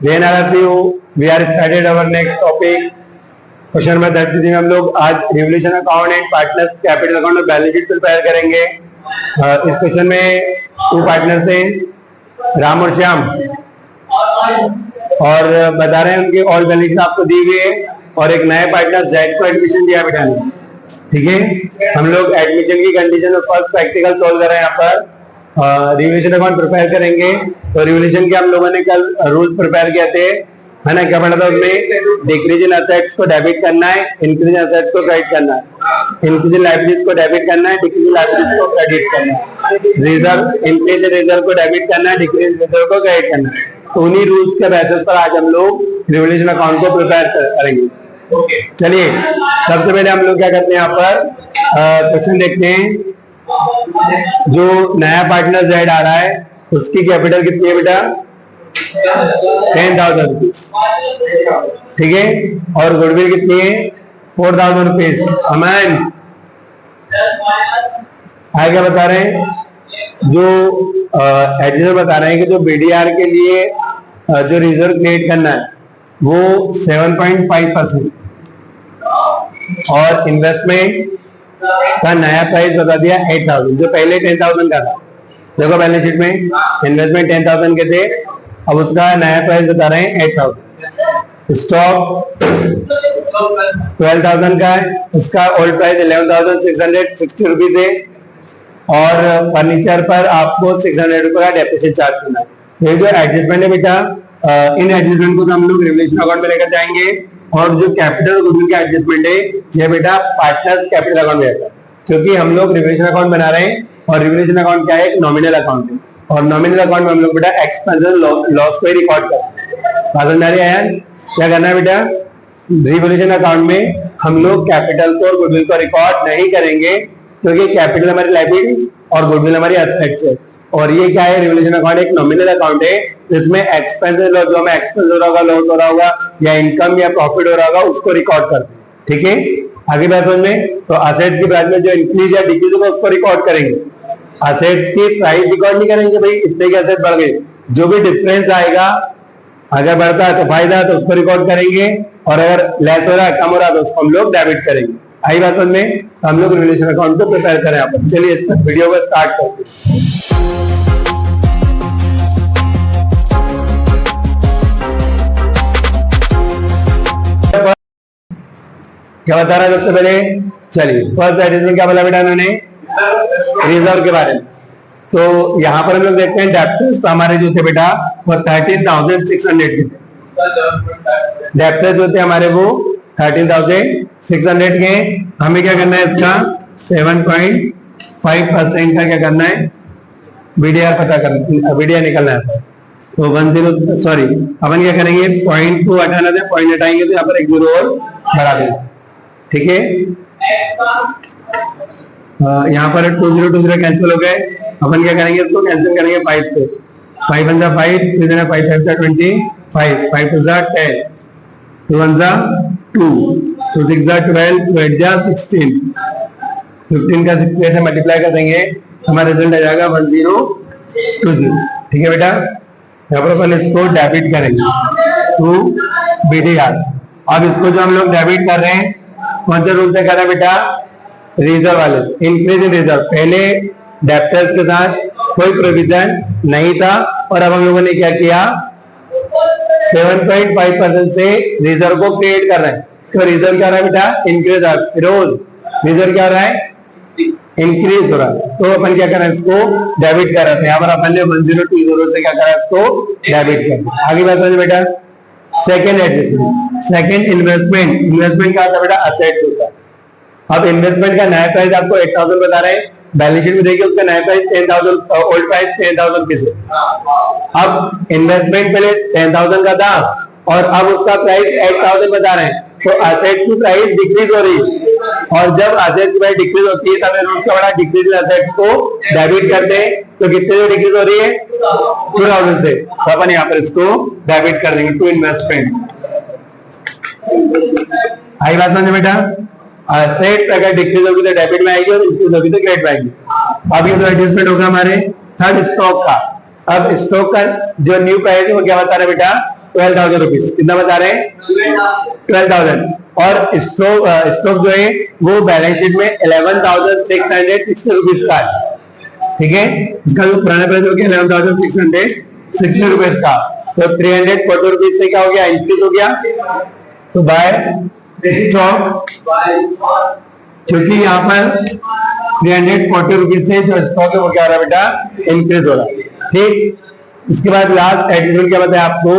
जैन आरती हो, we are started our next topic. Question number 33 में हम लोग आज revolution account and partners capital account और बैलेंस शीट प्रिपेयर करेंगे। इस क्वेश्चन में 2 पार्टनर्स हैं, राम और श्याम, और बता रहे हैं उनकी ऑल बैलेंस शीट आपको दी हुई है, और एक नया पार्टनर जेड को एडमिशन दिया बेटा ने। ठीक है, हम लोग एडमिशन की कंडीशन में फर्स्ट प्रैक्टिकल सॉल्व कर रहे हैं। यहाँ पर रिवोल्यूशन अकाउंट प्रिपेयर करेंगे। तो रिवोल्यूशन के हम लोगों ने कल रूल प्रिपेयर किए थे, है ना। क्या पढ़ा था उसमें? डिक्रीज इन असेट्स को डेबिट करना है, इंक्रीज इन असेट्स को क्रेडिट करना है, इंक्रीज इन लायबिलिटीज को डेबिट करना है, डिक्रीज इन लायबिलिटीज को क्रेडिट करना है, रिजर्व इंक्रीज रिजर्व को डेबिट करना है, डिक्रीज रिजर्व को क्रेडिट करना है। तो उन्हीं रूल्स के बेसिस पर आज हम लोग रिवोल्यूशन अकाउंट को प्रिपेयर करेंगे। चलिए, सबसे पहले हम लोग क्या करते हैं, यहाँ पर क्वेश्चन देखते हैं। जो नया पार्टनर जेड आ रहा है उसकी कैपिटल कितनी है बेटा? 10,000 रुपीज। ठीक है, और गुडविल कितनी है? 4,000 रुपीज। अमन आगे क्या बता रहे हैं? जो एडिटर बता रहे हैं कि जो बीडीआर के लिए जो रिजर्व क्रिएट करना है वो 7.5%, और इन्वेस्टमेंट का नया प्राइस बता दिया 8,000, जो पहले 10,000 का था। देखो बैलेंस शीट में इन्वेस्टमेंट 10,000 के थे, अब उसका नया प्राइस बता रहे हैं 8,000। स्टॉक 12,000 का है, उसका ओल्ड प्राइस 11,660 रुपीज है, और फर्नीचर पर आपको 600 रुपए का डेप्रिसिएशन चार्ज करना है। ये जो एडजस्टमेंट है बेटा, इन एडजस्टमेंट को हम लोग रिवोल्यूशन अकाउंट में लेकर जाएंगे, और जो कैपिटल और गुडविल का एडजस्टमेंट है ये बेटा पार्टनर्स कैपिटल अकाउंट में रहता है, क्योंकि हम लोग रिवोल्यूशन अकाउंट बना रहे हैं, और रिवोल्यूशन अकाउंट क्या है? एक नॉमिनल अकाउंट है, और नॉमिनल अकाउंट में हम लोग बेटा एक्सपेंस लॉस को ही रिकॉर्ड करते हैं। समझ आया? क्या करना है बेटा? रिवोल्यूशन अकाउंट में हम लोग कैपिटल को और गुडविल को रिकॉर्ड नहीं करेंगे, क्योंकि कैपिटल हमारी लायबिलिटी और गुडविल हमारी एसेट्स है। और ये क्या है? रिवोल्यूशन अकाउंट एक नॉमिनल अकाउंट है, जिसमें एक्सपेंसेस जो हमें एक्सपेंस हो रहा होगा, लॉस हो रहा होगा, या इनकम या प्रॉफिट हो रहा होगा, उसको रिकॉर्ड करते हैं। ठीक है, आगे बात समझ में? तो असेट्स की प्राइस में जो इंक्रीज या डिक्रीज होगा उसको रिकॉर्ड करेंगे। असेट्स की प्राइस रिकॉर्ड नहीं करेंगे भाई इतने के असेट बढ़ गए, जो भी डिफरेंस आएगा, अगर बढ़ता है तो फायदा है तो उसको रिकॉर्ड करेंगे, और अगर लेस हो रहा है, कम हो रहा है, तो उसको हम लोग डेबिट करेंगे। आई बात समझ में? हम लोग रिवोल्यूशन अकाउंट को प्रिपेयर करें। आप चलिए इस वीडियो को स्टार्ट करते हैं। क्या बता रहा है सबसे पहले? चलिए, फर्स्ट एडजस्टमेंट क्या बोला बेटा इन्होंने? रिजर्व के बारे में। तो यहाँ पर हम लोग देखते हैं डेप्टर्स हमारे जो थे बेटा वो 13,600 के थे। डेप्टर्स जो थे हमारे वो 13,600 के। हमें क्या करना है? इसका 7.5% का क्या करना है? बीडीआर पता करना, बीडीआर निकलना है। तो 10 अपन क्या करेंगे? पॉइंट को हटाना था, पॉइंट हटाएंगे तो यहाँ पर 1 0 और बढ़ा देंगे। ठीक है, यहाँ पर 2 0 2 0 कैंसिल हो गए। अपन क्या करेंगे? इसको कैंसिल करेंगे 5 से। 5 1 5, 3 5 5 25, 5 2 10, 2 1 2, 2 6 12, 2 8 16, 15 का 68 से मल्टीप्लाई कर देंगे, हमारा रिजल्ट आ जाएगा 1020। ठीक है बेटा, यहाँ पर अपन इसको डेबिट करेंगे टू बीडीआर। अब इसको जो हम लोग डेबिट कर रहे हैं कौन से रूल से कर रहे हैं बेटा? रिजर्व वाले से। इंक्रीज इन रिजर्व, पहले डेप्टर्स के साथ कोई प्रोविजन नहीं था, और अब हम लोगों ने क्या किया? 7.5% से रिजर्व को क्रिएट कर रहे हैं। तो रिजर्व क्या हो रहा है बेटा? इंक्रीज। रोज रिजर्व क्या हो रहा है? इंक्रीज हो रहा है। तो अपन क्या कर रहे हैं? इसको डेबिट कर रहे थे। यहाँ पर अपन ने 1020 से क्या करा? इसको डेबिट कर। आगे बात समझ बेटा। Second adjustment, second investment. Investment क्या होता है बेटा? असेट्स होता है। अब इन्वेस्टमेंट का नया प्राइस आपको 8,000 बता रहे हैं, बैलेंस शीट में देखिए उसका नया प्राइस 10,000, ओल्ड प्राइस 10,000 रुपीज है। अब इन्वेस्टमेंट पहले 10,000 का था, और अब उसका प्राइस 8,000 बता रहे हैं, तो असेट्स की प्राइस डिक्रीज हो रही है। और जब असेट्स की प्राइस डिक्रीज होती है तब हम उसका बड़ा डिक्रीज इन असेट्स को डेबिट करते हैं। तो कितने से डिक्रीज हो रही है? 2,000 से। तो अपन यहाँ पर इसको डेबिट कर देंगे टू इन्वेस्टमेंट। आई बात समझे बेटा? असेट्स अगर डिक्रीज होगी तो डेबिट में आएगी, और इंक्रीज होगी तो क्रेडिट में आएगी। अब ये तो एडजस्टमेंट होगा हमारे थर्ड स्टॉक का। अब स्टॉक का जो न्यू प्राइस है वो क्या बता रहा है बेटा? 12,000 रुपीज। कितना बता रहे हैं? 12,000। और स्टॉक जो है वो बैलेंस शीट में 11,660 रुपीज का है। ठीक है, इसका जो पुराना प्राइस हो गया 11,660 रुपीज का, तो 340 रुपीज से क्या हो गया? इंक्रीज हो गया। तो बाय स्टॉक, क्योंकि यहाँ पर 340 रुपीज से जो स्टॉक है वो क्या हो रहा है बेटा? इंक्रीज हो रहा है। ठीक, इसके बाद लास्ट एडजस्टमेंट क्या बताया आपको?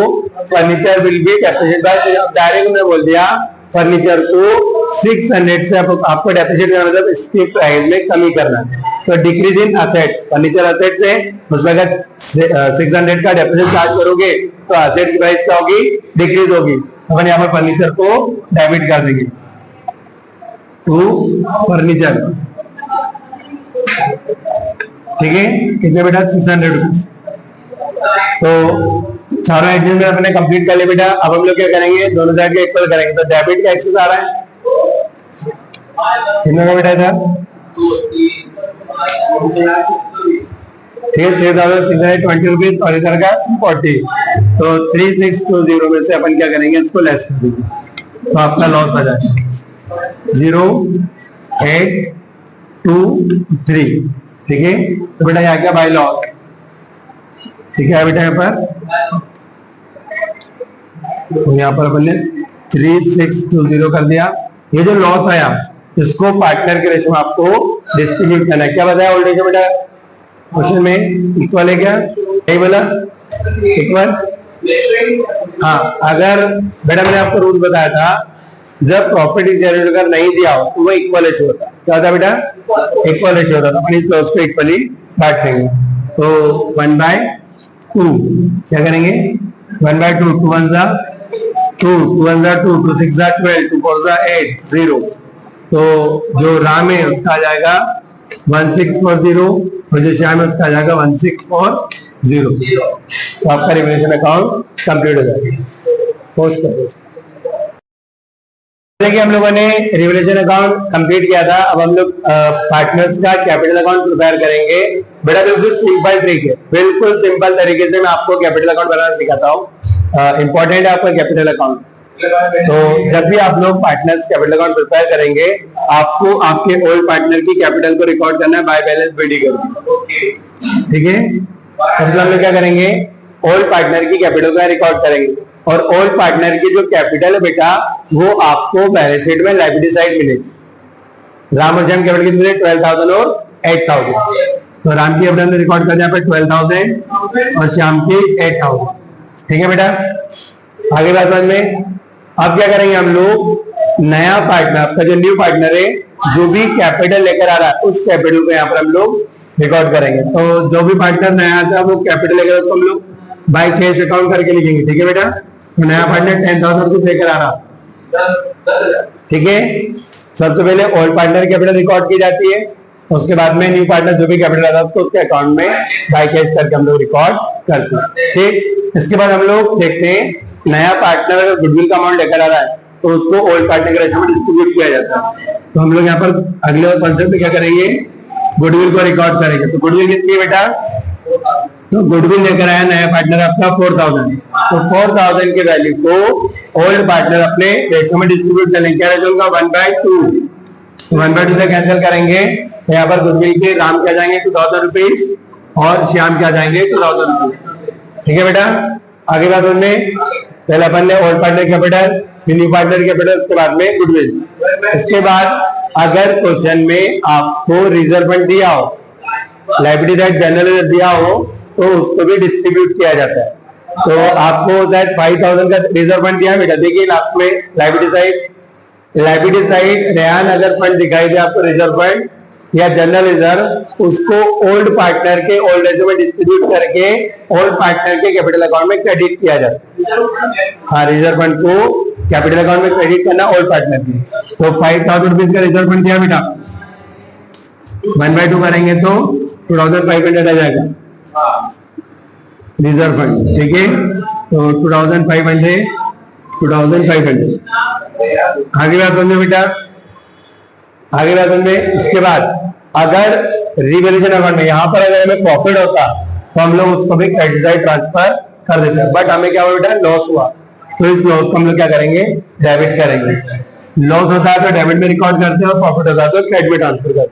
फर्नीचर बिल भी डेप्रिसिएट बाय, डायरेक्ट मैंने बोल दिया फर्नीचर को 600 से आपको डेप्रिसिएट करना, मतलब इसके प्राइस में कमी करना। तो decrease in assets, furniture assets है उसमें अगर 600 का डेप्रिसिएट चार्ज करोगे तो असेट की प्राइस क्या होगी? डिक्रीज होगी। अपन यहाँ पर फर्नीचर को डेबिट कर देंगे टू फर्नीचर। ठीक है, कितने बेटा? 600 रुपीज। तो सारा एडजस्टमेंट अपने कंप्लीट कर लिया बेटा। अब हम लोग क्या करेंगे? दोनों साइड का इक्वल करेंगे। तो डेबिट का एक्सेस आ रहा है, कितना का बेटा था? 3,620 रुपीज और इधर का 40। तो 3,620 में से अपन क्या करेंगे? इसको लेस कर देंगे तो आपका लॉस आ जाएगा 0,823। ठीक है, तो बेटा यहाँ क्या? By loss. ठीक है बेटा, यहाँ पर यहाँ पर अपन ने 3,620 कर दिया। ये जो लॉस आया इसको पार्टनर के रेशो में आपको डिस्ट्रीब्यूट करना है। क्या बताया ऑलरेडी बेटा क्वेश्चन में? इक्वल है क्या? नहीं बोला? इक्वल। हाँ, अगर बेटा मैंने आपको रूल बताया था, जब प्रॉफिट जनरेट अगर नहीं दिया हो तो वो इक्वल रेशो होता है। क्या होता बेटा? इक्वल रेशो होता है। अपन इस लॉस को इक्वली बांट देंगे। तो 1/2 क्या करेंगे? 1/2, 2 1 जा 2, 2 1 जा 2, 2 6 जा 12, 2 4 जा 8, 0। तो जो राम है उसका आ जाएगा 1640 और जो श्याम है उसका आ जाएगा 1640। तो आपका रिवैल्यूएशन अकाउंट कंप्लीट हो जाएगा। पोस्ट कर देखिए, हम लोगों ने रिवैल्यूएशन अकाउंट कंप्लीट किया था। अब हम लोग पार्टनर्स का कैपिटल अकाउंट प्रिपेयर करेंगे। बेटा बिल्कुल सिंपल ट्रिक है, बिल्कुल सिंपल तरीके से मैं आपको कैपिटल अकाउंट बनाना सिखाता हूँ। इंपॉर्टेंट है आपका कैपिटल अकाउंट। तो जब भी आप लोग पार्टनर्स कैपिटल अकाउंट प्रिपेयर करेंगे, आपको आपके ओल्ड पार्टनर की कैपिटल को रिकॉर्ड करना है बाय बैलेंस बीडी करके। ठीक है, सबसे हम लोग क्या करेंगे? ओल्ड पार्टनर की कैपिटल का रिकॉर्ड करेंगे और ओल्ड पार्टनर की जो कैपिटल है बेटा वो आपको बैलेंस शीट में लायबिलिटी साइड मिलेगी। राम और श्याम कैपिटल कितने? 12,000 और 8,000। तो राम की कैपिटल रिकॉर्ड करना है 12,000 और श्याम की 8,000। ठीक है बेटा, आगे बात समझ में। अब क्या करेंगे हम लोग? नया पार्टनर, आपका जो न्यू पार्टनर है, जो भी कैपिटल लेकर आ रहा है उस कैपिटल को यहाँ पर हम लोग रिकॉर्ड करेंगे। तो जो भी पार्टनर नया आता है वो कैपिटल लेकर उसको हम लोग बाय कैश अकाउंट करके लिखेंगे। ठीक है बेटा, तो नया पार्टनर 10,000 रुपीज लेकर आ रहा। ठीक है, सबसे पहले ओल्ड पार्टनर कैपिटल रिकॉर्ड की जाती है, उसके बाद में न्यू पार्टनर जो भी कैपिटल आता है उसको उसके अकाउंट में बाय कैश करके हम लोग रिकॉर्ड करते हैं। ठीक, इसके बाद हम लोग देखते हैं नया पार्टनर अगर गुडविल का अमाउंट लेकर आ रहा है तो उसको ओल्ड पार्टनर के रेशो में डिस्ट्रीब्यूट किया जाता है। तो हम लोग यहाँ पर अगले कॉन्सेप्ट में क्या करेंगे? गुडविल को रिकॉर्ड करेंगे। तो गुडविल कितनी है बेटा? तो गुडविल लेकर आया नया पार्टनर आपका 4,000। तो 4,000 के वैल्यू को ओल्ड पार्टनर अपने रेशो में डिस्ट्रीब्यूट करेंगे। क्या रेशो होगा? 1/2। 1/2 से कैंसिल करेंगे तो यहाँ पर गुडविल के राम क्या जाएंगे? 2,000 रुपीज और श्याम क्या जाएंगे? 2,000 रुपीज। ठीक है बेटा, आगे बात सुनने। पहले अपन ने old partner capital, new partner capital, उसके बाद में गुडविल। इसके बाद अगर क्वेश्चन में आपको रिजर्व फंड दिया हो, लायबिलिटी साइड जनरल दिया हो, तो उसको भी डिस्ट्रीब्यूट किया जाता है। तो आपको शायद 5,000 का रिजर्व फंड दिया बेटा। देखिए लास्ट में लायबिलिटी साइड रेहान अगर फंड दिखाई दे आपको रिजर्व फंड या जनरल रिजर्व, उसको ओल्ड पार्टनर के ओल्ड रेशो में डिस्ट्रीब्यूट करके ओल्ड पार्टनर के कैपिटल अकाउंट में क्रेडिट किया जाता है। हाँ, रिजर्व फंड को कैपिटल अकाउंट में क्रेडिट करना ओल्ड पार्टनर की। तो 5,000 रुपीज का रिजर्व फंड दिया बेटा, 1/2 करेंगे तो 2,500 आ जाएगा रिजर्व फंड। ठीक है, तो 2,500 आगे बात समझो बेटा, आगे बात समझे। इसके बाद अगर रिवैल्यूएशन अकाउंट में यहाँ पर अगर हमें प्रॉफिट होता तो हम लोग उसको भी क्रेडिट साइड ट्रांसफर कर देते हैं, बट हमें क्या हुआ बेटा, लॉस हुआ, तो इस लॉस को हम लोग क्या करेंगे, डेबिट करेंगे। लॉस होता है तो डेबिट में रिकॉर्ड करते हैं और प्रॉफिट होता है तो क्रेडिट में ट्रांसफर करते हैं।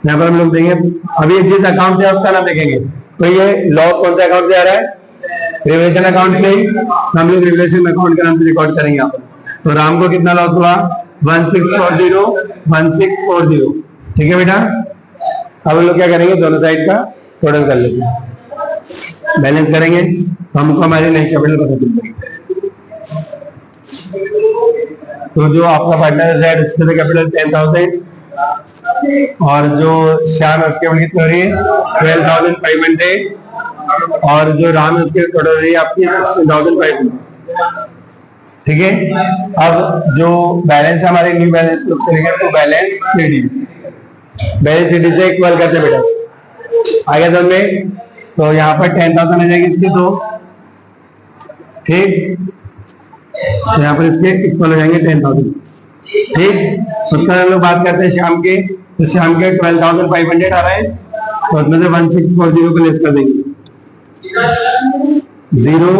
यहाँ पर हम लोग देंगे, अभी जिस अकाउंट से है उसका नाम देखेंगे, तो ये लॉस कौन से अकाउंट से आ रहा है, रिवलेशन अकाउंट से, हम लोग रिवलेशन अकाउंट के नाम से रिकॉर्ड करेंगे यहाँ पर। तो राम को कितना लॉस हुआ, 1640, ठीक है बेटा। अब हम लोग क्या करेंगे, दोनों साइड का टोटल कर लेते हैं, बैलेंस करेंगे, हमको हमारी नई कैपिटल पता चल जाएगी। तो जो आपका पार्टनर है उसके कैपिटल 10,000 और जो श्याम है उसके कैपिटल कितनी हो रही है, 12,500 और जो राम है उसके टोटल हो रही है आपकी 16,500, ठीक है। अब जो बैलेंस हमारे न्यू बैलेंस करेंगे तो बैलेंस सीडी से इक्वल करते बेटा, आगे समझ में। तो यहाँ पर 10,000 आ जाएगी इसके दो, ठीक, यहाँ पर इसके इक्वल हो जाएंगे 10,000, ठीक। उसका हम लोग बात करते हैं शाम के, तो शाम के 12,500 आ रहा है, तो उसमें से 1640 को लेस कर देंगे, 0,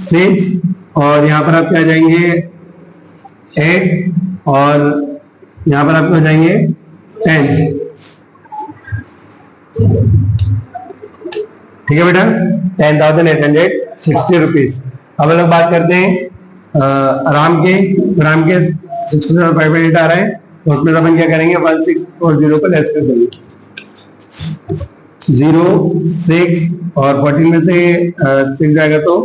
6 और यहाँ पर आपके आ जाएंगे 8 और यहाँ पर आपको आ जाएंगे 10, ठीक है बेटा, 10,860 रुपीज। अब लोग बात करते हैं राम के 16,500 आ रहा है, तो उसमें अपन क्या करेंगे, 1640 को लेस कर देंगे, 0, 6 और 14 में से 6 जाएगा तो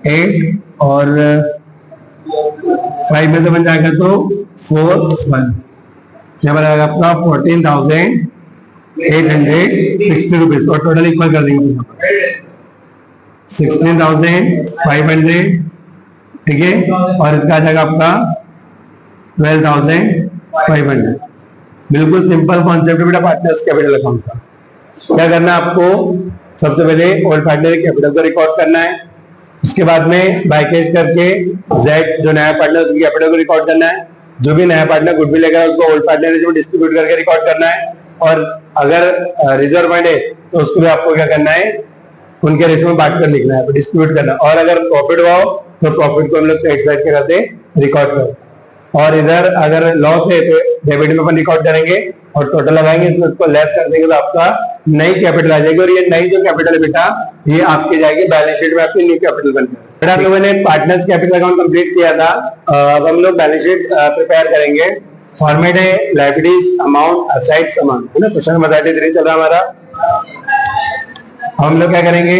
8 और 5 में से बन जाएगा तो 4, 1, यहाँ पर आएगा आपका 14,860 रुपीज और टोटल इक्वल कर देंगे 16,500, ठीक है, और इसका आ जाएगा आपका 12,500। बिल्कुल सिंपल कॉन्सेप्ट है बेटा पार्टनर्स कैपिटल अकाउंट का। क्या करना है आपको, सबसे पहले ओल्ड पार्टनर कैपिटल को रिकॉर्ड करना है, उसके बाद में बाय कैश करके जेड जो नया पार्टनर उसकी कैपिटल को रिकॉर्ड करना है, जो भी नया पार्टनर गुडविल लेगा उसको ओल्ड पार्टनर में डिस्ट्रीब्यूट करके रिकॉर्ड करना है, और अगर रिजर्व फंड है तो उसको भी आपको क्या करना है, उनके रेशो में बांट कर लिखना है, डिस्ट्रीब्यूट करना, और अगर प्रॉफिट हुआ हो तो प्रॉफिट को हम लोग एक साइड के करते रिकॉर्ड कर, और इधर अगर लॉस है तो डेबिट में अपन रिकॉर्ड करेंगे और टोटल लगाएंगे, इसमें उसको लेस कर देंगे तो आपका नई कैपिटल आ जाएगी, और ये नई जो कैपिटल है बेटा ये आपकी जाएगी बैलेंस शीट में, आपकी न्यू कैपिटल बनकर। बेटा आप लोगों ने पार्टनर्स कैपिटल अकाउंट कंप्लीट किया था, अब हम लोग बैलेंस शीट प्रिपेयर करेंगे। फॉर्मेट है लायबिलिटीज अमाउंट असेट्स अमाउंट, है ना, क्वेश्चन नंबर 33 चल रहा है हमारा। हम लोग क्या करेंगे,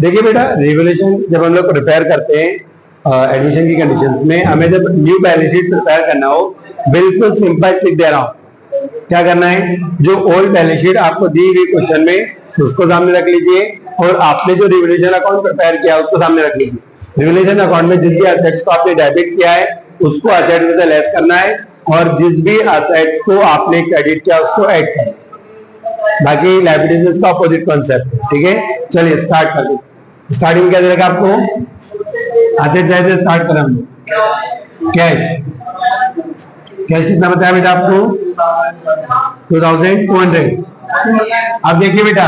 देखिए बेटा रिवोल्यूशन जब हम लोग प्रिपेयर करते हैं एडमिशन की कंडीशंस में, हमें जब न्यू बैलेंस शीट प्रिपेयर करना हो, बिल्कुल सिंपल ट्रिक दे रहा हूँ, क्या करना है, जो ओल्ड बैलेंस शीट आपको दी हुई क्वेश्चन में उसको सामने रख लीजिए, और आपने जो रिवोल्यूशन अकाउंट प्रिपेयर किया उसको सामने रख लीजिए। रिवोल्यूशन अकाउंट में जिस भी असेट्स को आपने डेबिट किया है उसको असेट में से लेस करना है, और जिस भी असेट्स को आपने क्रेडिट किया उसको ऐड करना है, बाकी लायबिलिटीज का अपोजिट कॉन्सेप्ट, ठीक है। चलिए स्टार्ट कर दो। स्टार्टिंग क्या देगा आपको, असेट से स्टार्ट करें हम लोग, कैश कितना बताया बेटा आपको, 2,200। अब देखिए बेटा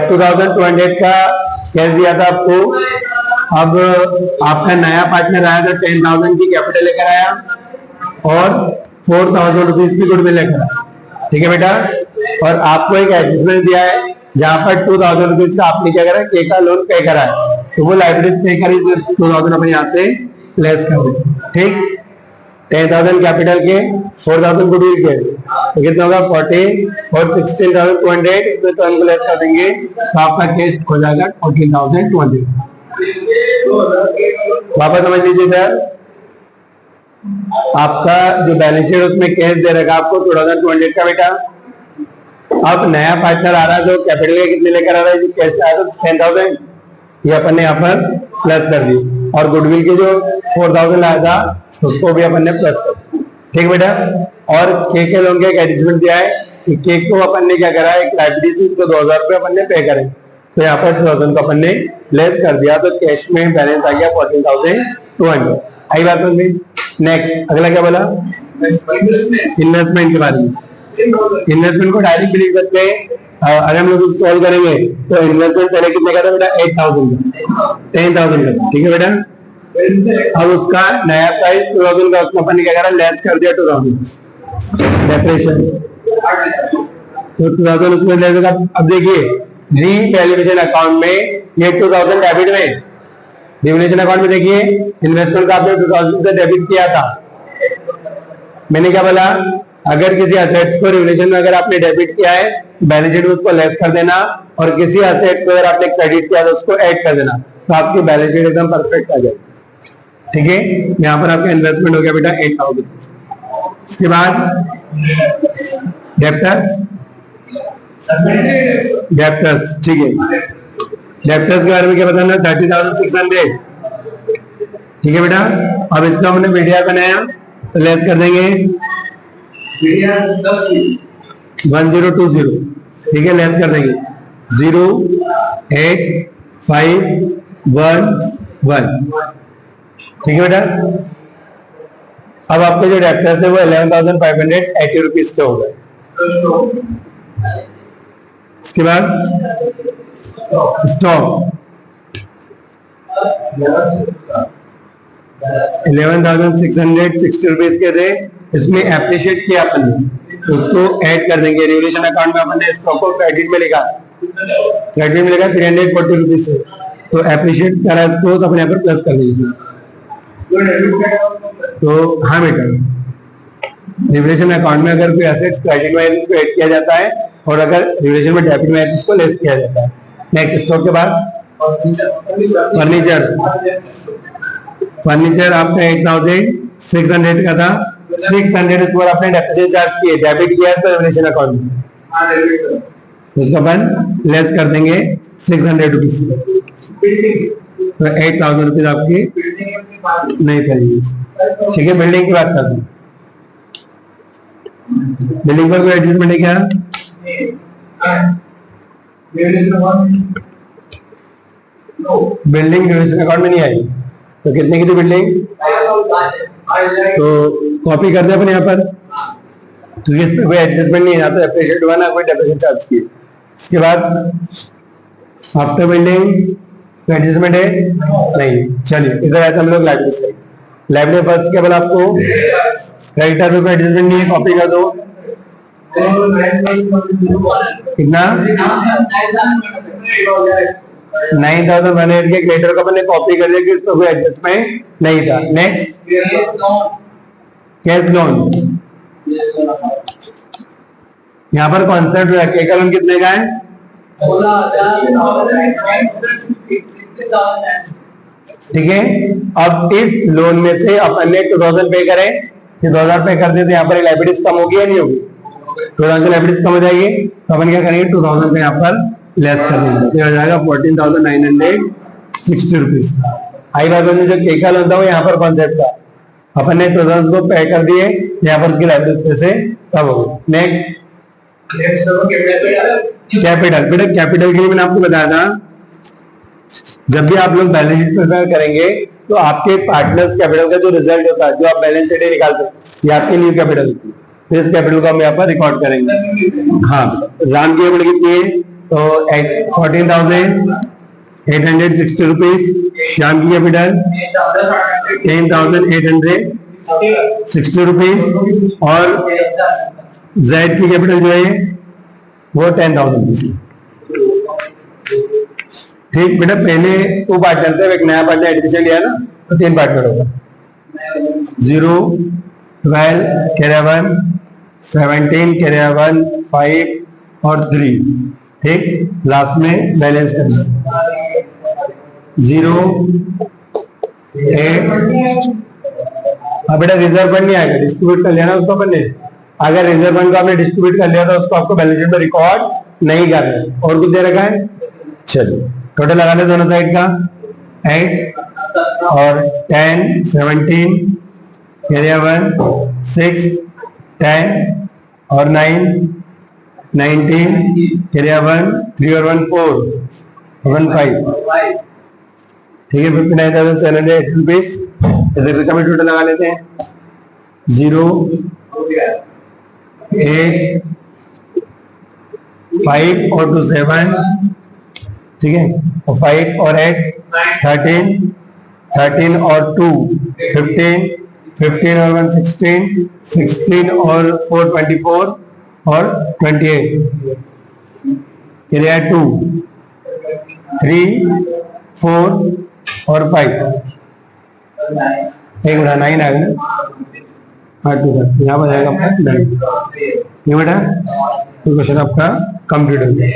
2,200 का कैश दिया था आपको, अब आपका नया पार्टनर आया था 10,000 की कैपिटल लेकर आया और 4,000 रुपीज की गुडविल लेकर आया, ठीक है बेटा, और आपको एक एडजस्टमेंट दिया है जहां पर 2,000 रुपीज का आपने क्या करा, के का लोन पे करा है, तो वो लायबिलिटीज पे करी, 2,000 अपने यहाँ से लेस कर दे, ठीक। 10,000 कैपिटल के 4,000 गुडविल के, तो कितना होगा 40 और 16,200, इसमें तो हमको लेस कर देंगे तो आपका केस हो जाएगा 14,200। वापस समझ लीजिए सर, आपका जो बैलेंस शीट उसमें कैश दे रखा आपको 2,200 का बेटा, अब नया पार्टनर आ रहा है जो कैपिटल के कितने लेकर आ रहा है, जो कैश आया था 10,000, ये अपन ने यहाँ पर प्लस कर दी, और गुडविल के जो 4,000 आया था उसको भी अपन ने प्लस कर दिया, ठीक बेटा। और के लोन का एक एडजस्टमेंट दिया है कि के को अपन ने क्या करा है, एक लायबिलिटी को 2,000 रुपये अपन ने पे करे, तो यहाँ पर 2,000 को अपन ने लेस कर दिया, तो कैश में बैलेंस आ गया 14,200। आई बात समझ में। नेक्स्ट अगला क्या बोला, इन्वेस्टमेंट के बारे में। इन्वेस्टमेंट को डायरेक्ट भी लिख सकते हैं। अगर हम लोग सॉल्व करेंगे तो इन्वेस्टमेंट पहले कितने का था बेटा 8,000 का, 10,000 का, ठीक है बेटा। अब उसका नया प्राइस 2,000 का, उसको अपन ने क्या करा लेस कर दिया 2,000 डेप्रेशन, तो 2,000 उसमें ले लेगा। अब देखिए रीवैल्यूएशन अकाउंट में ये 2,000 डेबिट में, रिवैल्यूएशन अकाउंट में देखिए इन्वेस्टमेंट का आपने 2,000 से डेबिट किया था। मैंने क्या बोला, अगर किसी असेट्स को रिवैल्यूएशन में अगर आपने डेबिट किया है बैलेंस शीट में उसको लेस कर देना, और किसी असेट्स को अगर आपने क्रेडिट किया तो उसको ऐड कर देना, तो आपकी बैलेंस शीट एकदम परफेक्ट आ जाएगी। ठीक है, यहाँ पर आपका इन्वेस्टमेंट हो गया बेटा 8,000। इसके बाद डेप्टर्स, डेप्टर्स ठीक है, डेप्टर्स के बारे में क्या बताना 30,600, ठीक है बेटा। अब इसका हमने मीडिया बनाया तो लेस कर देंगे 1020, ठीक है, लेस कर देंगे 08511, ठीक है बेटा। अब आपके जो डेप्टर्स है वो 11,580 रुपीज के हो गए। इसके बाद स्टॉक 11,660 रुपीज के थे, इसमें एप्रिशिएट किया अपन ने, उसको ऐड कर देंगे। रिवैल्यूएशन अकाउंट में अपन ने स्टॉक को क्रेडिट में लिखा, क्रेडिट में लिखा 340 रुपीज से, तो एप्रिशिएट करा इसको तो अपने यहाँ पर प्लस कर देंगे। तो हाँ बेटा, रिवैल्यूएशन अकाउंट में अगर कोई एसेट्स क्रेडिट में इसको ऐड किया जाता है, और अगर रिवैल्यूएशन में डेबिट में इसको लेस किया जाता है। नेक्स्ट स्टॉक के बाद फर्नीचर, फर्नीचर आपका 8,600 का था, 600 इस पर आपने डेप्रिसिएशन चार्ज किए, डेबिट किया है तो रिवैल्यूएशन अकाउंट में, उसका अपन लेस कर देंगे 600 रुपीज, तो 8,000 रुपीज आपकी नहीं करेंगे। ठीक है, बिल्डिंग की बात करते हैं। बिल्डिंग पर कोई एडजस्टमेंट है क्या? बिल्डिंग रिवैल्यूएशन अकाउंट में नहीं आई, तो कितने की थी बिल्डिंग? तो कॉपी कर दे अपन यहाँ पर, तो इस पे कोई एडजस्टमेंट नहीं है, तो एप्रिशिएट हुआ ना, कोई डेप्रिसिएशन चार्ज किए। इसके बाद आफ्टर बिल्डिंग एडजस्टमेंट है नहीं। चलिए इधर आते हम लोग लाइब्रेरी से। लाइब्रेरी फर्स्ट केवल आपको क्रेडिटर पे एडजस्टमेंट नहीं है, कॉपी कर दो। कितना 9,100 के क्रेडिटर को अपने कॉपी कर दिया कि उसको कोई एडजस्टमेंट नहीं था। नेक्स्ट कैश लोन, यहाँ पर कॉन्सेप्ट है का लोन कितने का है? 16,000, ठीक है। अब इस लोन में से अपन ने 2,000 पे करे, 2,000 पे कर देते, यहाँ पर लाइबिलिटीज कम होगी या नहीं होगी? 2,000 की लाइबिलिटीज कम हो जाएगी, तो अपन क्या करेंगे 2,000 पे यहाँ पर लेस कर देंगे, हो जाएगा 14,960 रुपीज। आई बात में जो के का लोन था वो यहाँ पर कॉन्सेप्ट था, अपन ने 2,000 को पे कर दिए, यहाँ पर उसकी लाइबिलिटी से कब होगी। नेक्स्ट कैपिटल, बेटा कैपिटल के लिए मैंने आपको बताया था, जब भी आप लोग बैलेंस शीट प्रिपेयर करेंगे तो आपके पार्टनर्स कैपिटल का जो रिजल्ट होता है, जो आप बैलेंस शीट निकालते हैं, ये आपकी न्यू कैपिटल होती है, इस कैपिटल को हम यहाँ पर रिकॉर्ड करेंगे। हाँ, राम की कैपिटल कितनी है? तो 14,860 रुपीज। श्याम की कैपिटल 10,860 रुपीज, और जेड की कैपिटल जो है वो 10,000 रुपीज। ठीक बेटा, पहले 2 पार्टनर थे, एक नया पार्टनर एडमिशन लिया ना, तो 3 पार्टनर होगा, 0, 12 कैरियर 1, 17 कैरियर 1, 5 और 3। ठीक, लास्ट में बैलेंस करना 0, 8। अब बेटा रिजर्व फंड नहीं आएगा, डिस्ट्रीब्यूट कर लिया ना उसको अपन ने। अगर रिजर्व फंड को आपने डिस्ट्रीब्यूट कर लिया तो उसको आपको बैलेंस शीट में रिकॉर्ड नहीं करना है। और कुछ दे रखा है? चलिए टोटल लगा ले दोनों साइड का, 8 और 10, 17 एरिया 1, 6, 10 और 9, 19 एरिया 1, 3 और 1, 4, 15। ठीक है, 59,780 रुपीज। इधर का भी टोटल लगा लेते हैं, 0, 8 5 और 2 7, ठीक है, और 5 और 8 13, 13 और 2 15, 15 और 1 16, 16 और 4 24 और 28, क्लियर। 2 3 4 और 5, एक मिनट 9 आ गया, हाँ ठीक है, यहाँ पर आएगा आपका 9, ये बेटा तो क्वेश्चन आपका कंप्लीट हो गया।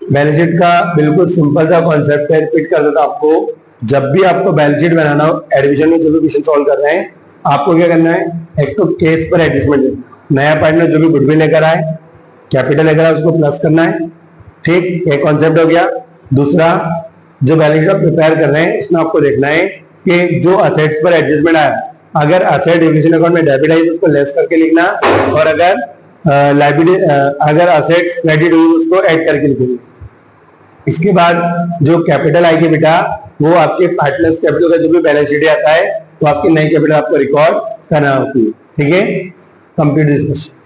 बैलेंस शीट का बिल्कुल सिंपल सा कॉन्सेप्ट है, रिपीट कर देता आपको। जब भी आपको बैलेंस शीट बनाना हो, एडमिशन में जो भी क्वेश्चन सॉल्व कर रहे हैं, आपको क्या करना है, एक तो केस पर एडजस्टमेंट, नया पार्टनर जो भी गुडविल लेकर आए, कैपिटल लेकर आए, उसको प्लस करना है, ठीक, एक कॉन्सेप्ट हो गया। दूसरा, जो बैलेंस शीट आप प्रिपेयर कर रहे हैं, इसमें आपको देखना है कि जो असेट्स पर एडजस्टमेंट आया, अगर असेट डिविजन अकाउंट में डेबिट आई तो उसको लेस करके लिखना, और अगर लाइबिलिटी अगर असेट्स क्रेडिट हुई उसको ऐड करके लिखेंगे। इसके बाद जो कैपिटल आएगी बेटा, वो आपके पार्टनर्स कैपिटल का जो भी बैलेंस शीट आता है, तो आपकी नई कैपिटल आपको रिकॉर्ड करना होती है, ठीक है। Complete discussion.